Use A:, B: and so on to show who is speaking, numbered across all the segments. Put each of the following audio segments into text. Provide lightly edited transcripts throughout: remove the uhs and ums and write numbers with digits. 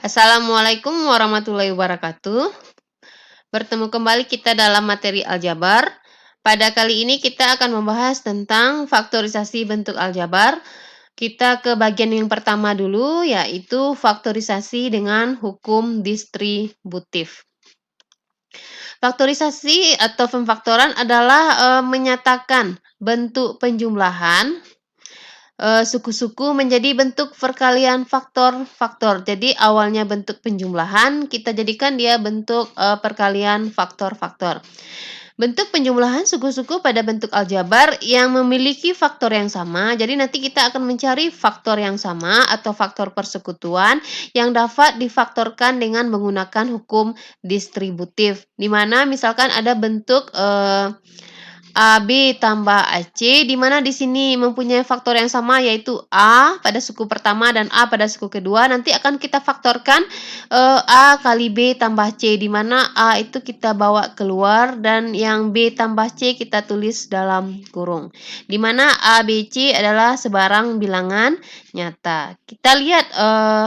A: Assalamualaikum warahmatullahi wabarakatuh. Bertemu kembali kita dalam materi aljabar. Pada kali ini kita akan membahas tentang faktorisasi bentuk aljabar. Kita ke bagian yang pertama dulu, yaitu faktorisasi dengan hukum distributif. Faktorisasi atau pemfaktoran adalah menyatakan bentuk penjumlahan suku-suku menjadi bentuk perkalian faktor-faktor. Jadi awalnya bentuk penjumlahan, kita jadikan dia bentuk perkalian faktor-faktor. Bentuk penjumlahan suku-suku pada bentuk aljabar yang memiliki faktor yang sama. Jadi nanti kita akan mencari faktor yang sama atau faktor persekutuan yang dapat difaktorkan dengan menggunakan hukum distributif. Di mana misalkan ada bentuk AB tambah AC, di mana di sini mempunyai faktor yang sama yaitu A pada suku pertama dan A pada suku kedua. Nanti akan kita faktorkan A kali B tambah C, di mana A itu kita bawa keluar dan yang B tambah C kita tulis dalam kurung. Di mana A, B, C adalah sebarang bilangan nyata. Kita lihat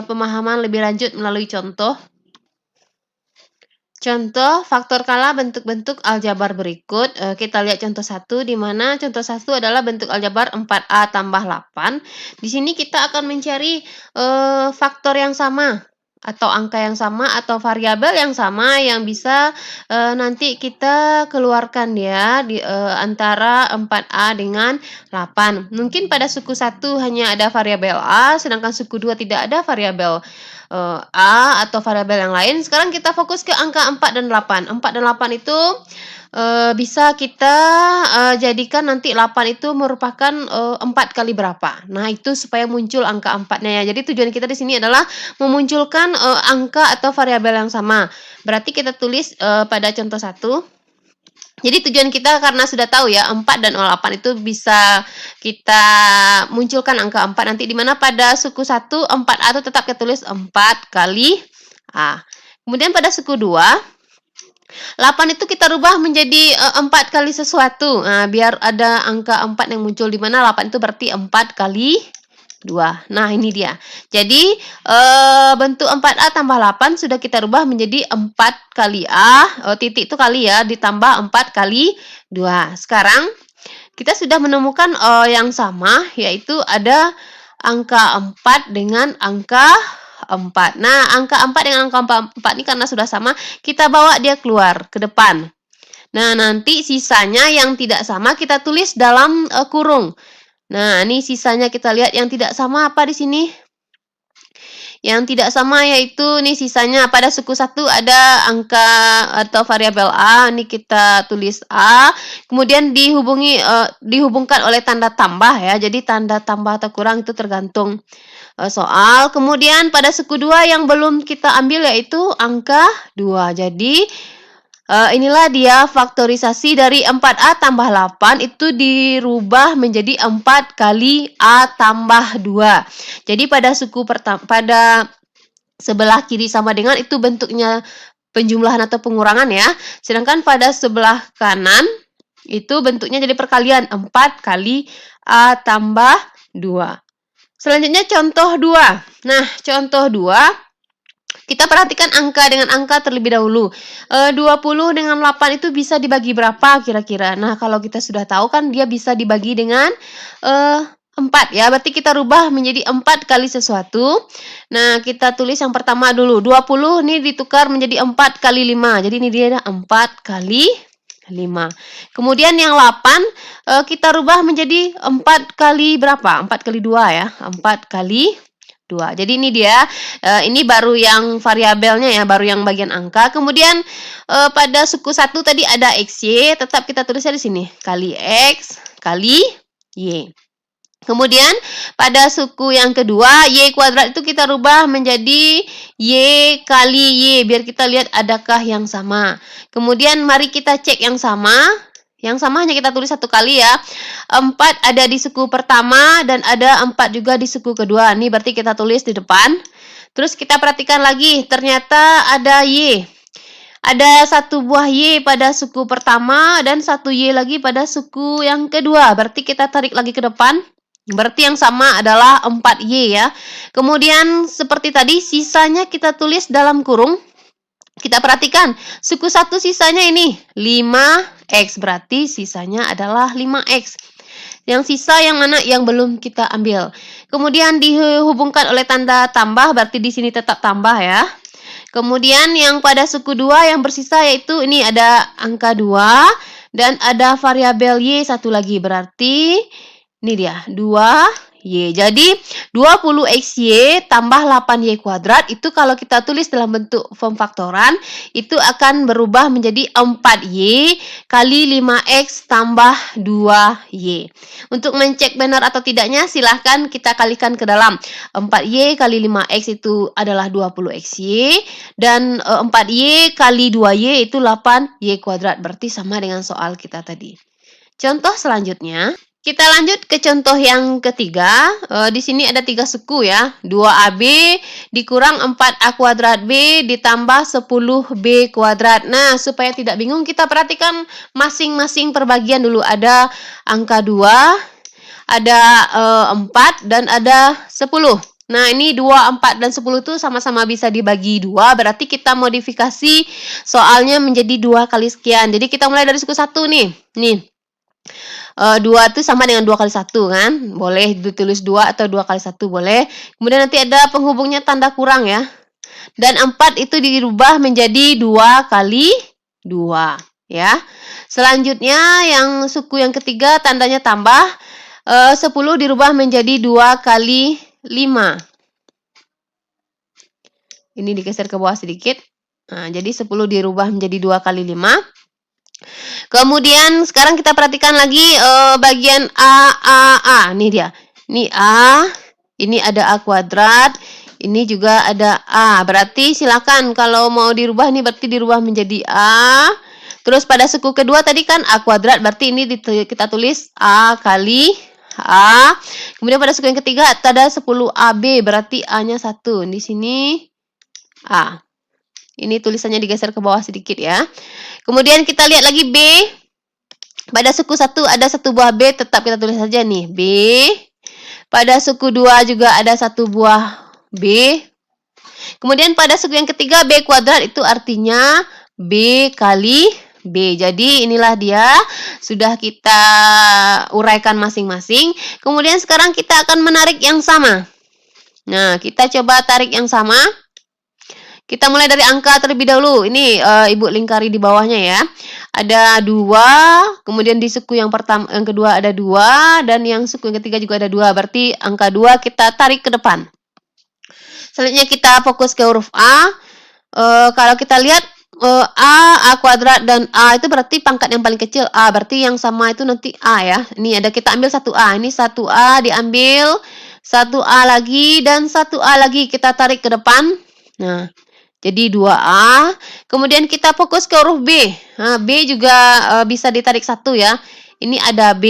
A: pemahaman lebih lanjut melalui contoh. Contoh faktor skala bentuk-bentuk aljabar berikut. Kita lihat contoh 1, di mana contoh 1 adalah bentuk aljabar 4A tambah 8. Di sini kita akan mencari faktor yang sama atau angka yang sama atau variabel yang sama yang bisa nanti kita keluarkan ya di antara 4A dengan 8. Mungkin pada suku 1 hanya ada variabel A, sedangkan suku 2 tidak ada variabel A atau variabel yang lain. Sekarang kita fokus ke angka 4 dan 8. 4 dan 8 itu bisa kita jadikan nanti 8 itu merupakan 4 kali berapa. Nah, itu supaya muncul angka 4-nya ya. Jadi tujuan kita di sini adalah memunculkan angka atau variabel yang sama. Berarti kita tulis pada contoh 1. Jadi tujuan kita karena sudah tahu ya 4 dan 8 itu bisa kita munculkan angka 4 nanti di mana pada suku 1 4A itu tetap kita tulis 4 kali A. Kemudian pada suku 2 8 itu kita rubah menjadi 4 kali sesuatu. Nah, biar ada angka 4 yang muncul di mana 8 itu berarti 4 kali 2. Nah, ini dia. Jadi, bentuk 4A tambah 8 sudah kita rubah menjadi 4 kali A. Titik itu kali ya, ditambah 4 kali 2. Sekarang, kita sudah menemukan yang sama, yaitu ada angka 4 dengan angka 4. Nah, angka 4 dengan angka 4 ini karena sudah sama, kita bawa dia keluar ke depan. Nah, nanti sisanya yang tidak sama kita tulis dalam kurung. Nah, ini sisanya kita lihat yang tidak sama apa di sini? Yang tidak sama yaitu nih sisanya pada suku 1 ada angka atau variabel A, ini kita tulis A. Kemudian dihubungkan oleh tanda tambah ya. Jadi tanda tambah atau kurang itu tergantung soal. Kemudian pada suku 2 yang belum kita ambil yaitu angka 2. Jadi inilah dia faktorisasi dari 4A tambah 8 itu dirubah menjadi 4 kali A tambah 2. Jadi pada suku pertama, pada sebelah kiri sama dengan itu bentuknya penjumlahan atau pengurangan ya. Sedangkan pada sebelah kanan itu bentuknya jadi perkalian 4 kali A tambah 2. Selanjutnya contoh 2. Nah, contoh 2 kita perhatikan angka dengan angka terlebih dahulu. 20 dengan 8 itu bisa dibagi berapa kira-kira? Nah, kalau kita sudah tahu kan dia bisa dibagi dengan 4 ya. Berarti kita rubah menjadi 4 kali sesuatu. Nah, kita tulis yang pertama dulu. 20 ini ditukar menjadi 4 kali 5. Jadi ini dia 4 kali 5. Kemudian yang 8 kita rubah menjadi 4 kali berapa? 4 kali 2 ya. 4 kali 2. Jadi ini dia, ini baru yang variabelnya ya, baru yang bagian angka. Kemudian pada suku 1 tadi ada XY, tetap kita tulisnya di sini. Kali X kali Y. Kemudian pada suku yang kedua, Y kuadrat itu kita rubah menjadi Y kali Y, biar kita lihat adakah yang sama. Kemudian mari kita cek yang sama. Yang sama hanya kita tulis 1 kali ya. 4 ada di suku pertama dan ada 4 juga di suku kedua. Ini berarti kita tulis di depan. Terus kita perhatikan lagi, ternyata ada Y. Ada 1 buah Y pada suku pertama dan 1 Y lagi pada suku yang kedua. Berarti kita tarik lagi ke depan. Berarti yang sama adalah 4Y ya. Kemudian seperti tadi, sisanya kita tulis dalam kurung. Kita perhatikan, suku 1 sisanya ini 5X, berarti sisanya adalah 5X. Yang sisa yang mana? Yang belum kita ambil. Kemudian dihubungkan oleh tanda tambah, berarti di sini tetap tambah ya. Kemudian yang pada suku 2 yang bersisa yaitu ini ada angka 2 dan ada variabel Y satu lagi, berarti ini dia 2Y. Jadi 20XY tambah 8Y kuadrat itu kalau kita tulis dalam bentuk form faktoran itu akan berubah menjadi 4Y kali 5X tambah 2Y. Untuk mencek benar atau tidaknya silahkan kita kalikan ke dalam. 4Y kali 5X itu adalah 20XY dan 4Y kali 2Y itu 8Y kuadrat. Berarti sama dengan soal kita tadi. Contoh selanjutnya. Kita lanjut ke contoh yang ketiga. Di sini ada 3 suku ya. 2AB dikurang 4A kuadrat B ditambah 10B kuadrat. Nah, supaya tidak bingung kita perhatikan masing-masing perbagian dulu. Ada angka 2, ada 4, dan ada 10. Nah, ini 2, 4, dan 10 itu sama-sama bisa dibagi 2. Berarti kita modifikasi soalnya menjadi 2 kali sekian. Jadi kita mulai dari suku 1 nih. Nih. 2 itu sama dengan 2 kali 1 kan. Boleh ditulis 2 atau 2 kali 1 boleh. Kemudian nanti ada penghubungnya tanda kurang ya. Dan 4 itu dirubah menjadi 2 kali 2 ya. Selanjutnya yang suku yang ketiga tandanya tambah. 10 dirubah menjadi 2 kali 5. Ini digeser ke bawah sedikit. Nah, jadi 10 dirubah menjadi 2 kali 5. Kemudian sekarang kita perhatikan lagi bagian A. Ini dia. Ini A, ini ada A kuadrat, ini juga ada A. Berarti silakan kalau mau dirubah ini berarti dirubah menjadi A. Terus pada suku kedua tadi kan A kuadrat, berarti ini kita tulis A kali A. Kemudian pada suku yang ketiga ada 10AB, berarti A-nya 1. Di sini A. Ini tulisannya digeser ke bawah sedikit ya. Kemudian kita lihat lagi B. Pada suku 1 ada 1 buah B, tetap kita tulis saja nih B. Pada suku 2 juga ada 1 buah B. Kemudian pada suku yang ketiga B kuadrat itu artinya B kali B. Jadi inilah dia sudah kita uraikan masing-masing. Kemudian sekarang kita akan menarik yang sama. Nah, kita coba tarik yang sama. Kita mulai dari angka terlebih dahulu. Ini Ibu lingkari di bawahnya ya. Ada 2, kemudian di suku yang kedua ada 2, dan yang suku yang ketiga juga ada 2. Berarti angka 2 kita tarik ke depan. Selanjutnya kita fokus ke huruf A. Kalau kita lihat A kuadrat, dan A itu berarti pangkat yang paling kecil A. Berarti yang sama itu nanti A ya. Ini ada kita ambil 1A. Ini 1A diambil, 1A lagi, dan 1A lagi kita tarik ke depan. Nah, jadi 2A. Kemudian kita fokus ke huruf B. Nah, B juga bisa ditarik 1 ya. Ini ada B,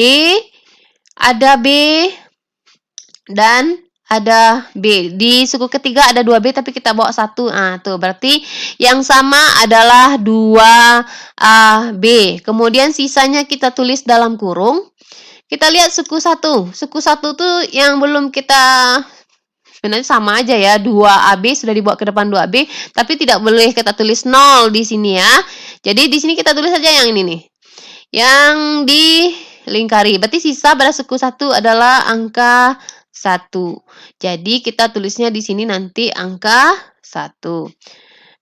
A: dan ada B. Di suku ketiga ada 2B tapi kita bawa 1. Nah, tuh berarti yang sama adalah 2AB. Kemudian sisanya kita tulis dalam kurung. Kita lihat suku 1. Suku 1 tuh yang belum kita... Sebenarnya sama aja ya, 2AB sudah dibawa ke depan 2AB, tapi tidak boleh kita tulis 0 di sini ya. Jadi di sini kita tulis saja yang ini nih. Yang dilingkari. Berarti sisa pada suku 1 adalah angka 1. Jadi kita tulisnya di sini nanti angka 1.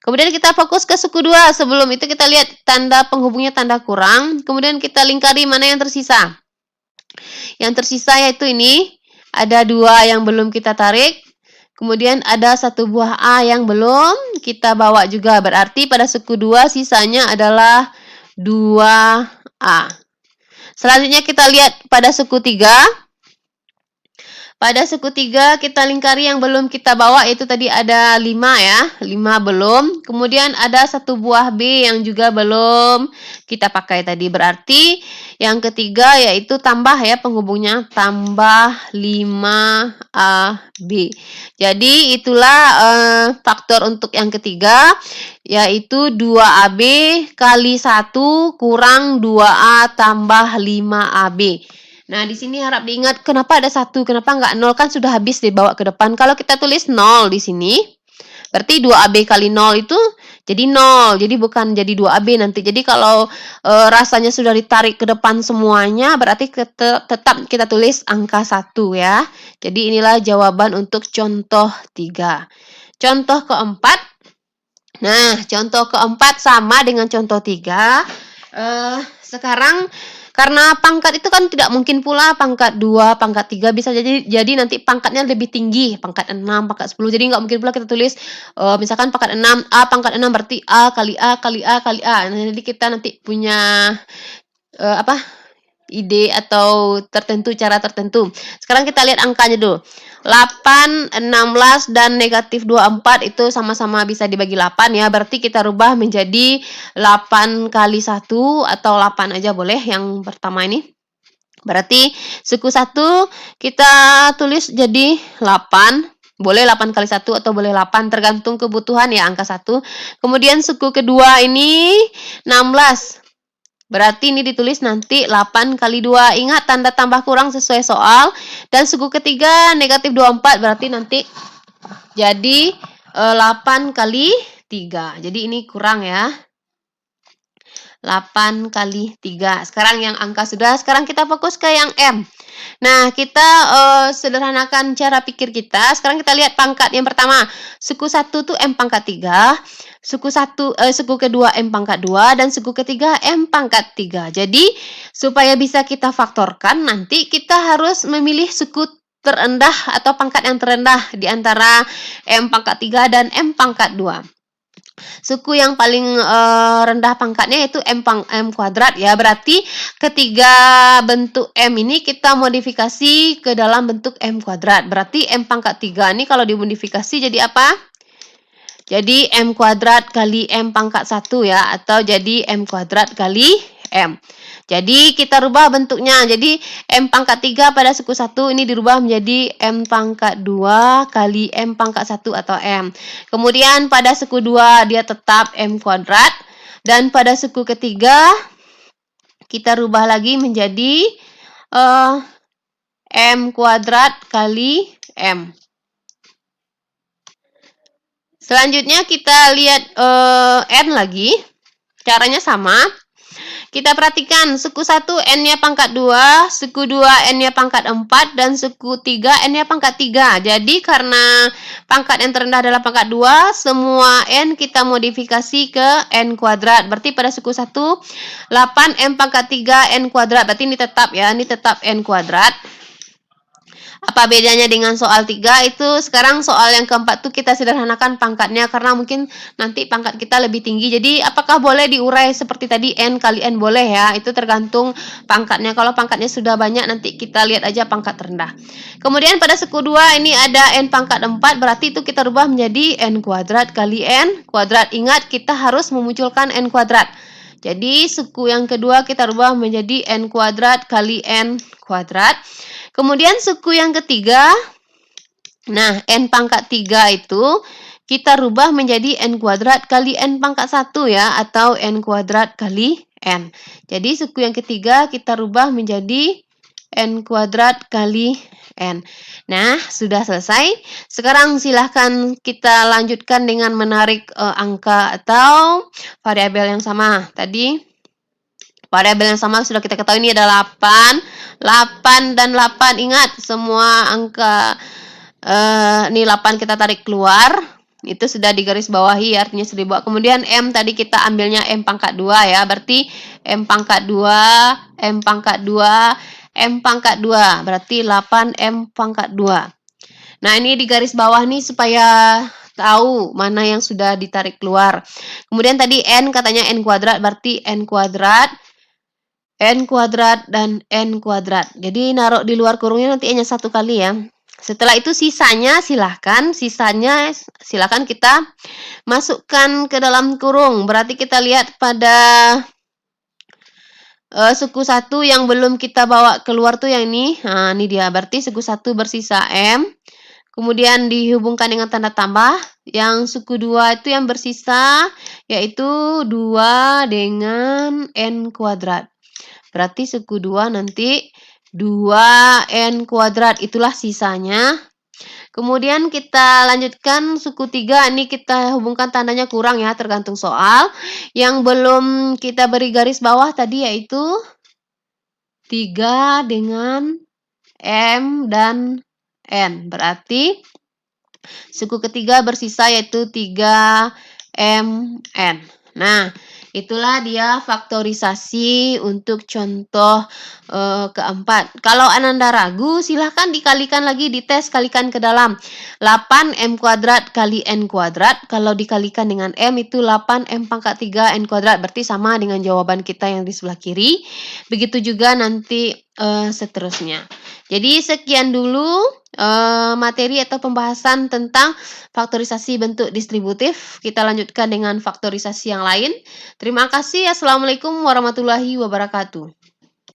A: Kemudian kita fokus ke suku 2. Sebelum itu kita lihat tanda penghubungnya tanda kurang. Kemudian kita lingkari mana yang tersisa. Yang tersisa yaitu ini. Ada 2 yang belum kita tarik. Kemudian ada 1 buah A yang belum kita bawa juga. Berarti pada suku 2 sisanya adalah 2A. Selanjutnya kita lihat pada suku 3. Pada suku 3 kita lingkari yang belum kita bawa, yaitu tadi ada 5 ya. 5 belum. Kemudian ada 1 buah B yang juga belum kita pakai tadi. Berarti yang ketiga yaitu tambah ya penghubungnya. Tambah 5AB. Jadi itulah faktor untuk yang ketiga. Yaitu 2AB kali 1 kurang 2A tambah 5AB. Nah, di sini harap diingat kenapa ada 1, kenapa nggak 0, kan sudah habis dibawa ke depan. Kalau kita tulis 0 di sini, berarti 2AB kali 0 itu jadi 0. Jadi bukan jadi 2AB nanti. Jadi kalau rasanya sudah ditarik ke depan semuanya, berarti tetap kita tulis angka 1 ya. Jadi inilah jawaban untuk contoh 3. Contoh keempat. Nah, contoh keempat sama dengan contoh 3. Sekarang karena pangkat itu kan tidak mungkin pula pangkat 2, pangkat 3 bisa jadi nanti pangkatnya lebih tinggi, pangkat 6, pangkat 10. Jadi nggak mungkin pula kita tulis misalkan pangkat 6, A pangkat 6 berarti A kali A kali A kali A. Nah, jadi kita nanti punya ide atau cara tertentu. Sekarang kita lihat angkanya dulu. 8, 16, dan negatif 24 itu sama-sama bisa dibagi 8 ya. Berarti kita rubah menjadi 8 kali 1 atau 8 aja boleh yang pertama ini. Berarti suku 1 kita tulis jadi 8. Boleh 8 kali 1 atau boleh 8 tergantung kebutuhan ya angka 1. Kemudian suku kedua ini 16. Berarti ini ditulis nanti 8 kali 2. Ingat tanda tambah kurang sesuai soal. Dan suku ketiga negatif 24. Berarti nanti jadi 8 kali 3. Jadi ini kurang ya. 8 kali 3. Sekarang yang angka sudah. Sekarang kita fokus ke yang M. Nah, kita sederhanakan cara pikir kita. Sekarang kita lihat pangkat yang pertama. Suku 1 tuh M pangkat 3. Suku kedua M pangkat 2 dan suku ketiga M pangkat 3. Jadi, supaya bisa kita faktorkan, nanti kita harus memilih suku terendah atau pangkat yang terendah di antara M pangkat 3 dan M pangkat 2. Suku yang paling rendah pangkatnya yaitu M kuadrat ya. Berarti ketiga bentuk M ini kita modifikasi ke dalam bentuk M kuadrat. Berarti M pangkat 3 ini kalau dimodifikasi jadi apa? Jadi M kuadrat kali M pangkat 1 ya, atau jadi M kuadrat kali M. Jadi kita rubah bentuknya. Jadi M pangkat 3 pada suku 1 ini dirubah menjadi M pangkat 2 kali M pangkat 1 atau M. Kemudian pada suku 2 dia tetap M kuadrat. Dan pada suku ketiga kita rubah lagi menjadi M kuadrat kali M. Selanjutnya kita lihat N lagi. Caranya sama. Kita perhatikan suku 1 N-nya pangkat 2, suku 2 N-nya pangkat 4, dan suku 3 N-nya pangkat 3. Jadi karena pangkat yang terendah adalah pangkat 2, semua N kita modifikasi ke N kuadrat. Berarti pada suku 1, 8 M pangkat 3 N kuadrat. Berarti ini tetap ya, ini tetap N kuadrat. Apa bedanya dengan soal 3? Itu sekarang soal yang keempat tuh kita sederhanakan pangkatnya karena mungkin nanti pangkat kita lebih tinggi. Jadi apakah boleh diurai seperti tadi N kali N? Boleh ya, itu tergantung pangkatnya. Kalau pangkatnya sudah banyak nanti kita lihat aja pangkat rendah. Kemudian pada suku 2 ini ada N pangkat 4, berarti itu kita rubah menjadi N kuadrat kali N kuadrat. Ingat kita harus memunculkan N kuadrat. Jadi suku yang kedua kita rubah menjadi N kuadrat kali N kuadrat. Kemudian suku yang ketiga, nah N pangkat 3 itu kita rubah menjadi N kuadrat kali N pangkat 1 ya, atau N kuadrat kali N. Jadi suku yang ketiga kita rubah menjadi N kuadrat kali N. Nah, sudah selesai. Sekarang silahkan kita lanjutkan dengan menarik angka atau variabel yang sama. Tadi variabel yang sama sudah kita ketahui, ini adalah 8 dan 8. Ingat semua angka ini 8 kita tarik keluar. Itu sudah digaris bawahi artinya sudah dibawa. Kemudian M tadi kita ambilnya M pangkat 2 ya. Berarti M pangkat 2, M pangkat 2, M pangkat 2. Berarti 8 M pangkat 2. Nah, ini di garis bawah nih supaya tahu mana yang sudah ditarik keluar. Kemudian tadi N katanya N kuadrat, berarti N kuadrat, dan N kuadrat. Jadi naruh di luar kurungnya nanti hanya 1 kali ya. Setelah itu sisanya silahkan kita masukkan ke dalam kurung. Berarti kita lihat pada suku 1 yang belum kita bawa keluar tuh yang ini. Nah, ini dia. Berarti suku 1 bersisa M. Kemudian dihubungkan dengan tanda tambah. Yang suku 2 itu yang bersisa yaitu 2 dengan N kuadrat. Berarti suku 2 nanti 2n kuadrat, itulah sisanya. Kemudian kita lanjutkan suku 3, ini kita hubungkan tandanya kurang ya, tergantung soal. Yang belum kita beri garis bawah tadi yaitu 3 dengan M dan N. Berarti suku ketiga bersisa yaitu 3MN. Nah, itulah dia faktorisasi untuk contoh keempat. Kalau Ananda ragu, silahkan dikalikan lagi, dites, kalikan ke dalam. 8M kuadrat kali N kuadrat. Kalau dikalikan dengan M itu 8M pangkat 3 N kuadrat. Berarti sama dengan jawaban kita yang di sebelah kiri. Begitu juga nanti seterusnya. Jadi sekian dulu materi atau pembahasan tentang faktorisasi bentuk distributif. Kita lanjutkan dengan faktorisasi yang lain. Terima kasih. Assalamualaikum warahmatullahi wabarakatuh.